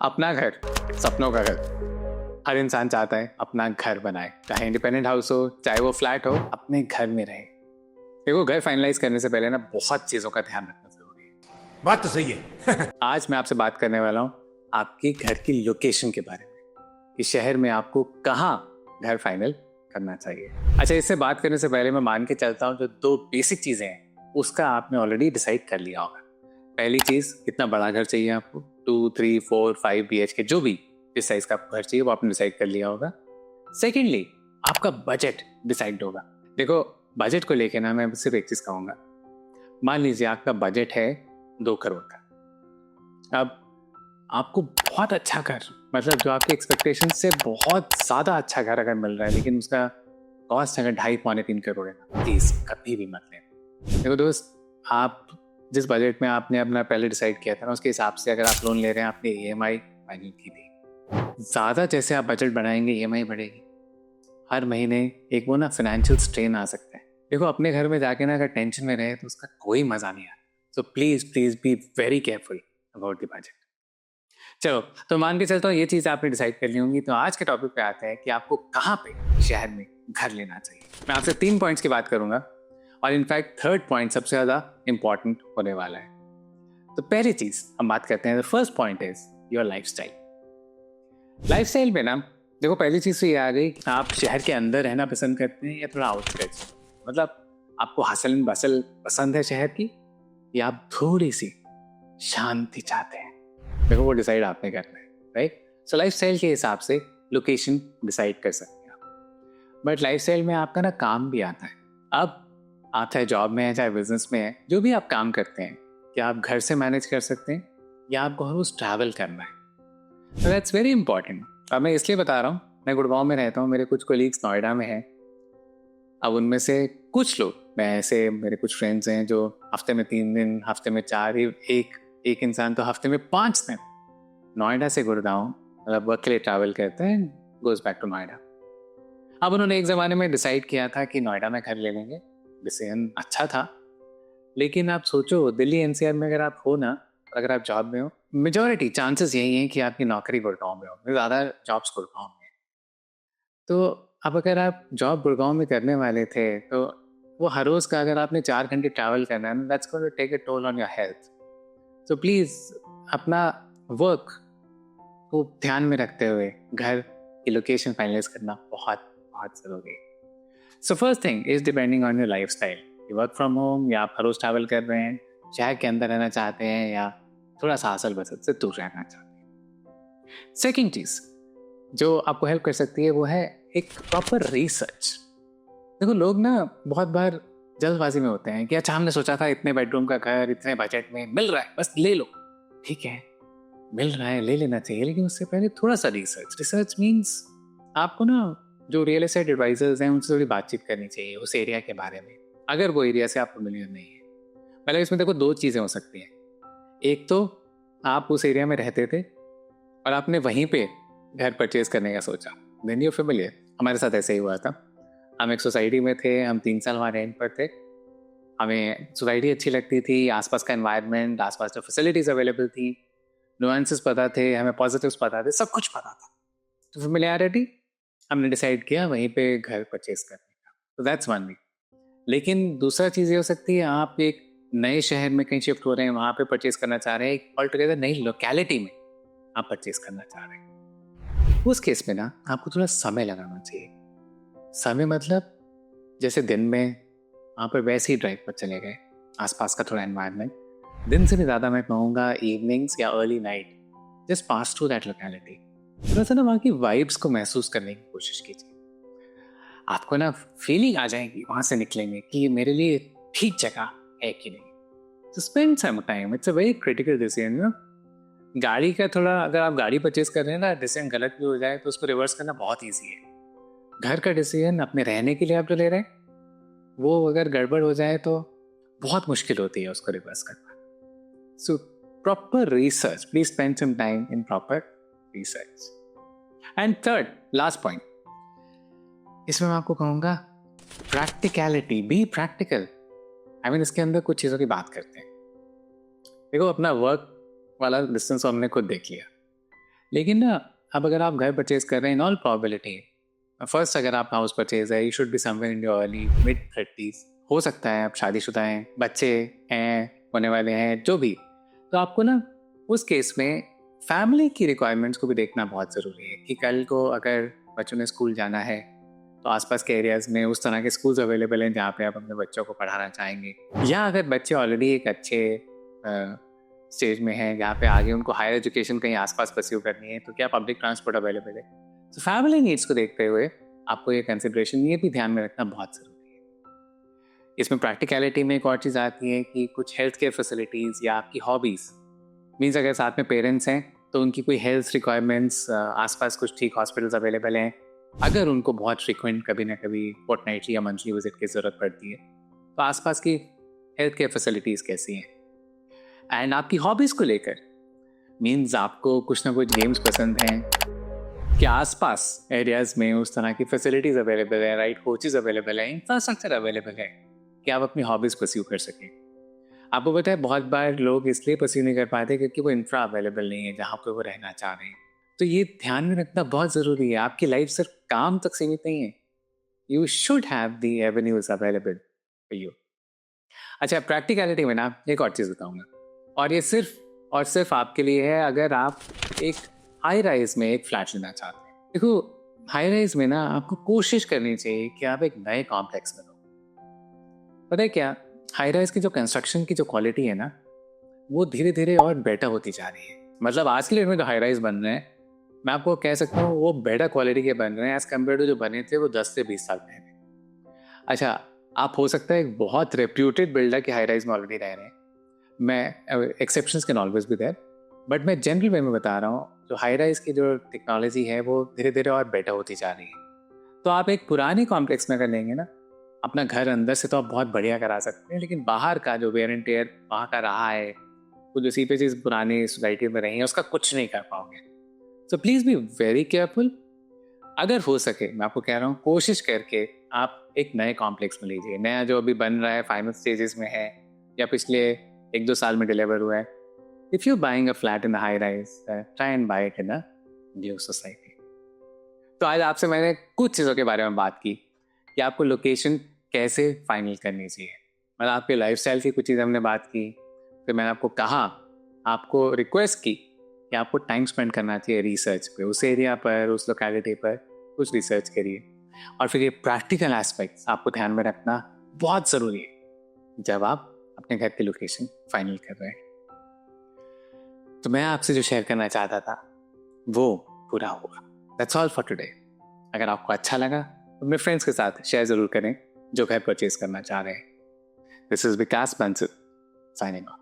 अपना घर, सपनों का घर। हर इंसान चाहता है अपना घर बनाए, चाहे इंडिपेंडेंट हाउस हो, चाहे वो फ्लैट हो, अपने घर में रहे। देखो, घर फाइनलाइज करने से पहले ना बहुत चीजों का ध्यान रखना जरूरी है। बात तो सही है। आज मैं आपसे बात करने वाला हूँ आपके घर की लोकेशन के बारे में, कि शहर में आपको कहाँ घर फाइनल करना चाहिए। अच्छा, इससे बात करने से पहले मैं मान के चलता हूँ जो दो बेसिक चीजें हैं उसका आपने ऑलरेडी डिसाइड कर लिया होगा। पहली चीज, कितना बड़ा घर चाहिए आपको, 2, 3, 4, 5 BHK, जो भी जिस साइज का घर चाहिए वो आपने डिसाइड कर लिया होगा। सेकेंडली, आपका बजट डिसाइड होगा। देखो, बजट को लेके ना मैं सिर्फ एक चीज कहूंगा। मान लीजिए आपका बजट है 2 करोड़ का। अब आपको बहुत अच्छा घर, मतलब जो आपके एक्सपेक्टेशन से बहुत ज्यादा अच्छा घर अगर मिल रहा है, लेकिन उसका कॉस्ट अगर 2.5-3 करोड़ है ना, प्लीज कभी भी मत लेना। देखो दोस्त, आप जिस बजट में आपने अपना पहले डिसाइड किया था ना, उसके हिसाब से अगर आप लोन ले रहे हैं, आपने EMI फाइनल की थी। ज्यादा जैसे आप बजट बढ़ाएंगे EMI बढ़ेगी। हर महीने एक वो ना फाइनेंशियल स्ट्रेन आ सकता है। देखो, अपने घर में जाके ना अगर टेंशन में रहे तो उसका कोई मजा नहीं आता। So please please be very careful about the budget. चलो, तो मान के चलता हूँ ये चीज आपने डिसाइड कर ली होंगी। तो आज के टॉपिक पे आते हैं कि आपको कहाँ पे शहर में घर लेना चाहिए। मैं आपसे 3 पॉइंट्स की बात करूंगा, और इनफैक्ट थर्ड पॉइंट सबसे ज्यादा इंपॉर्टेंट होने वाला है। तो पहली चीज हम बात करते हैं, the first point is your lifestyle. Lifestyle में ना, देखो, पहली चीज तो ये आ गई कि आप शहर के अंदर रहना पसंद करते हैं या थोड़ा आउटस्कर्ट्स। मतलब आपको हसल बसल पसंद है शहर की, या आप थोड़ी सी शांति चाहते हैं। देखो, वो डिसाइड आपने करना है, राइट। सो लाइफस्टाइल के हिसाब से लोकेशन डिसाइड कर सकते हैं आप। बट लाइफस्टाइल में आपका ना काम भी आता है। अब आप चाहे जॉब में है, चाहे बिजनेस में है, जो भी आप काम करते हैं, क्या आप घर से मैनेज कर सकते हैं या आपको हर रोज ट्रैवल करना है। That's very important. अब मैं इसलिए बता रहा हूँ, मैं गुड़गांव में रहता हूँ, मेरे कुछ कोलीग्स नोएडा में हैं। अब उनमें से कुछ लोग, मैं ऐसे, मेरे कुछ फ्रेंड्स हैं जो हफ्ते में 3 दिन, हफ्ते में 4, एक इंसान तो हफ्ते में 5 दिन नोएडा से गुड़गांव मतलब वर्क के लिए ट्रैवल करते हैं, गोज बैक टू नोएडा। अब उन्होंने एक जमाने में डिसाइड किया था कि नोएडा में घर ले लेंगे। डिसीजन अच्छा था, लेकिन आप सोचो, दिल्ली NCR में अगर आप हो ना, अगर आप जॉब में हो, मेजोरिटी चांसेस यही हैं कि आपकी नौकरी गुड़गांव में हो, ज़्यादा जॉब्स गुड़गांव में। तो अब अगर आप जॉब गुड़गांव में करने वाले थे, तो वो हर रोज़ का अगर आपने 4 घंटे ट्रैवल करना है, that's going to take a toll on your health. So please अपना वर्क को ध्यान में रखते हुए घर की लोकेशन फाइनलाइज करना बहुत बहुत ज़रूरी है। So first thing is depending on your life style. Work from home, या आप हर रोज ट्रैवल कर रहे हैं, शहर के अंदर रहना चाहते हैं, या थोड़ा सा हसल बसल से दूर रहना चाहते हैं। सेकेंड चीज जो आपको हेल्प कर सकती है वो है एक प्रॉपर रिसर्च। देखो, लोग ना बहुत बार जल्दबाजी में होते हैं कि अच्छा, हमने सोचा था इतने बेडरूम का घर इतने बजट में मिल रहा है, बस ले लो। ठीक है, मिल रहा है, ले लेना चाहिए, लेकिन उससे पहले थोड़ा सा रिसर्च मीन्स आपको ना जो रियल एस्टेट एडवाइजर्स हैं उनसे थोड़ी बातचीत करनी चाहिए उस एरिया के बारे में, अगर वो एरिया से आप फेमिलियर नहीं है। मतलब इसमें देखो 2 चीज़ें हो सकती हैं। एक तो आप उस एरिया में रहते थे और आपने वहीं पे घर परचेज करने का सोचा, देन यू फेमिलियर। हमारे साथ ऐसे ही हुआ था। हम एक सोसाइटी में थे, हम 3 साल वहाँ रेंट पर थे। हमें सोसाइटी अच्छी लगती थी, आसपास का एनवायरनमेंट, आसपास जो फैसिलिटीज अवेलेबल थी, नुआंसेस पता थे, हमें पॉजिटिव्स पता थे, सब कुछ पता था। तो फेमिलियरिटी, हमने डिसाइड किया वहीं पे घर परचेज करने का। तो दैट्स वन वे। लेकिन दूसरा चीज़ ये हो सकती है, आप एक नए शहर में कहीं शिफ्ट हो रहे हैं, वहाँ पे परचेज करना चाह रहे हैं, एक ऑल टुगेदर नई लोकेलिटी में आप परचेज करना चाह रहे हैं। उस केस में ना आपको थोड़ा समय लगाना चाहिए। समय मतलब जैसे दिन में वहाँ पर वैसे ही ड्राइव पर चले गए, आसपास का थोड़ा एनवायरनमेंट, दिन से भी ज़्यादा मैं कहूँगा इवनिंग्स या early night, just pass through that locality. थोड़ा सा ना वहाँ की वाइब्स को महसूस करने की कोशिश कीजिए। आपको ना फीलिंग आ जाएगी वहाँ से निकलेंगे कि मेरे लिए ठीक जगह है कि नहीं। तो spend some time, it's a very critical decision ना। गाड़ी का थोड़ा, अगर आप गाड़ी परचेज कर रहे हैं ना, डिसीजन गलत भी हो जाए तो उसको रिवर्स करना बहुत ईजी है। घर का डिसीजन अपने रहने के लिए आप जो ले रहे हैं, वो अगर गड़बड़ हो जाए तो बहुत मुश्किल होती है उसको रिवर्स करना। So proper research, please spend some time in proper research. And third last point, इसमें मैं आपको कहूँगा practicality, be practical. I mean, इसके अंदर कुछ चीज़ों की बात करते हैं। देखो, अपना वर्क वाला डिस्टेंस हमने खुद देख लिया। लेकिन ना, अब अगर आप घर परचेज कर रहे हैं, इन ऑल प्रोबेबिलिटी फर्स्ट, अगर आप हाउस परचेज है, you should be somewhere in your early mid 30s। हो सकता है आप शादीशुदा हैं, बच्चे हैं, होने वाले हैं, जो भी। तो आपको ना उस केस में फैमिली की रिक्वायरमेंट्स को भी देखना बहुत ज़रूरी है कि कल को अगर बच्चों ने स्कूल जाना है तो आसपास के एरियाज़ में उस तरह के स्कूल्स अवेलेबल हैं जहाँ पे आप अपने बच्चों को पढ़ाना चाहेंगे, या अगर बच्चे ऑलरेडी एक अच्छे स्टेज में हैं जहाँ पे आगे उनको हायर एजुकेशन कहीं आसपास परस्यू करनी है, तो क्या पब्लिक ट्रांसपोर्ट अवेलेबल है। तो फैमिली नीड्स को देखते हुए आपको ये कंसिडरेशन, ये भी ध्यान में रखना बहुत ज़रूरी है। इसमें प्रैक्टिकलिटी में एक और चीज़ आती है कि कुछ हेल्थ केयर फैसिलिटीज़ या आपकी हॉबीज़, मीन्स अगर साथ में पेरेंट्स हैं तो उनकी कोई हेल्थ रिक्वायरमेंट्स, आसपास कुछ ठीक हॉस्पिटल्स अवेलेबल हैं, अगर उनको बहुत फ्रिक्वेंट कभी ना कभी फोर्टनाइटली या मंथली विजिट की ज़रूरत पड़ती है, तो आसपास की हेल्थ केयर फैसिलिटीज़ कैसी हैं। एंड आपकी हॉबीज़ को लेकर, मीन्स आपको कुछ ना कुछ गेम्स पसंद हैं, कि आसपास एरियाज़ में उस तरह की फैसिलिटीज़ अवेलेबल है, राइट कोचेज़ अवेलेबल है, इंफ्रास्ट्रक्चर अवेलेबल है कि आप अपनी हॉबीज़ परस्यू कर सकें। आपको पता है बहुत बार लोग इसलिए परस्यू नहीं कर पाते क्योंकि वो इंफ्रा अवेलेबल नहीं है जहाँ पे वो रहना चाह रहे हैं। तो ये ध्यान में रखना बहुत ज़रूरी है। आपकी लाइफ सिर्फ काम तक सीमित नहीं है। You should have the avenues available for you. अच्छा, प्रैक्टिकलिटी में ना एक और चीज़ बताऊंगा, और ये सिर्फ और सिर्फ आपके लिए है अगर आप एक हाई राइज में एक फ्लैट लेना चाहते हैं। देखो, हाई राइज में ना आपको कोशिश करनी चाहिए कि आप एक नए कॉम्प्लेक्स में रहो। पता है क्या, हाई राइज की जो कंस्ट्रक्शन की जो क्वालिटी है ना, वो धीरे धीरे और बेटर होती जा रही है। मतलब आज के डेट में जो हाई राइज बन रहे हैं, मैं आपको कह सकता हूँ वो बेटर क्वालिटी के बन रहे हैं एज कम्पेयर टू जो बने थे वो 10 से 20 साल पहले। अच्छा, आप हो सकता है एक बहुत रेप्यूटेड बिल्डर के हाई राइज में ऑलरेडी रह रहे हैं, मैं exceptions can always be there, but मैं जनरल वे में बता रहा हूँ, जो हाई राइज की जो टेक्नोलॉजी है वो धीरे धीरे और बेटर होती जा रही है। तो आप एक पुरानी कॉम्प्लेक्स में अगर लेंगे ना, अपना घर अंदर से तो आप बहुत बढ़िया करा सकते हैं, लेकिन बाहर का जो वेयर एंड टेयर वहाँ का रहा है, वो जो सीपेजेस पुरानी सोसाइटी में रही है, उसका कुछ नहीं कर पाओगे। So please be very careful. अगर हो सके, मैं आपको कह रहा हूँ, कोशिश करके आप एक नए कॉम्प्लेक्स में लीजिए। नया जो अभी बन रहा है फाइनल स्टेजेस में है या पिछले 1-2 साल में डिलीवर हुआ है। If you buying a flat in the high rise, try and buy it in a new society. तो आज आपसे मैंने कुछ चीज़ों के बारे में बात की कि आपको लोकेशन कैसे फाइनल करनी चाहिए, मतलब आपके लाइफस्टाइल की कुछ चीज़ें हमने बात की। फिर मैंने आपको कहा, आपको रिक्वेस्ट की कि आपको टाइम स्पेंड करना चाहिए रिसर्च पे, उस एरिया पर, उस लोकेलिटी पर कुछ रिसर्च करिए। और फिर ये प्रैक्टिकल एस्पेक्ट्स आपको ध्यान में रखना बहुत ज़रूरी है जब आप अपने घर की लोकेशन फाइनल कर रहे हैं। तो मैं आपसे जो शेयर करना चाहता था वो पूरा हुआ। That's all for today. अगर आपको अच्छा लगा तो अपने फ्रेंड्स के साथ शेयर ज़रूर करें जो घर परचेज करना चाह रहे हैं। This is Vikas Bansal signing off.